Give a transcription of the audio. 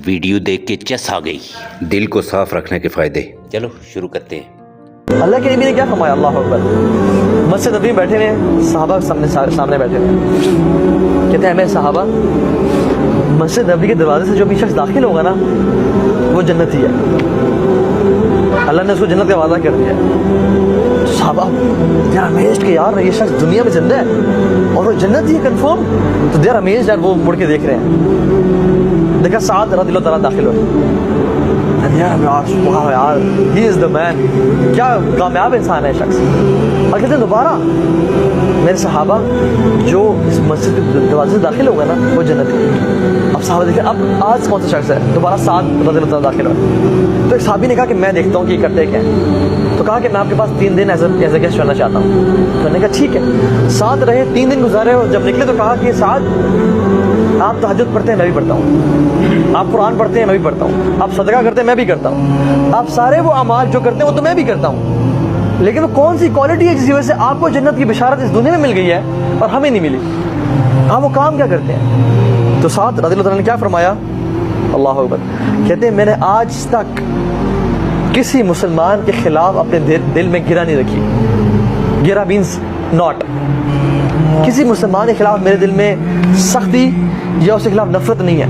Video دیکھ کے چس آ گئی، دل کو صاف رکھنے کے فائدے۔ چلو شروع کرتے ہیں۔ اللہ کے نبی نے کیا فرمایا؟ اللہ اکبر۔ مسجد نبی میں بیٹھے ہوئے ہیں، صحابہ سامنے بیٹھے ہوئے ہیں، کہتے ہیں میں صحابہ، مسجد نبی کے دروازے سے جو بھی شخص داخل ہوگا نا وہ جنتی ہے، اللہ نے اس کو جنت کا وعدہ کر دیا ہے۔ صحابہ دے آر امیزڈ کہ یار یہ شخص دنیا میں زندہ ہے اور وہ جنت ہی ہے کنفرم، تو دے آر امیزڈ یار، وہ مڑ کے دیکھ رہے ہیں، دیکھا سعد رضی اللہ تعالیٰ داخل ہوئے، یار ہی از دا مین، کیا کامیاب انسان ہے شخص۔ اور کہتے ہیں دوبارہ میرے صحابہ جو اس مسجد کے دروازے سے داخل ہوگا نا وہ جنت ہے۔ اب صحابہ دیکھیں اب آج کون سا شخص ہے، دوبارہ سعد رضی اللہ تعالیٰ داخل ہوئے، تو ایک صحابی نے کہا کہ میں دیکھتا ہوں کہ یہ کرتے کیا ہیں، تو کہا کہ میں آپ کے پاس 3 دن ایز اے گیسٹ رہنا چاہتا ہوں۔ تو میں نے کہا ٹھیک ہے، ساتھ رہے، 3 دن گزارے، اور جب نکلے تو کہا کہ سعد آپ تہجد پڑھتے ہیں میں بھی پڑھتا ہوں، آپ قرآن پڑھتے ہیں میں بھی پڑھتا ہوں، آپ صدقہ کرتے ہیں میں بھی کرتا ہوں، آپ سارے وہ اعمال جو کرتے ہیں وہ تو میں بھی کرتا ہوں، لیکن وہ کون سی کوالٹی ہے جس کی وجہ سے آپ کو جنت کی بشارت اس دنیا میں مل گئی ہے اور ہمیں نہیں ملی؟ آپ وہ کام کیا کرتے ہیں؟ تو سعد رضی اللہ تعالیٰ نے کیا فرمایا؟ اللہ اکبر، کہتے ہیں میں نے آج تک کسی مسلمان کے خلاف اپنے دل میں گرہ نہیں رکھی۔ گرہ مینس ناٹ، کسی مسلمان کے خلاف میرے دل میں سختی یا اس کے خلاف نفرت نہیں ہے۔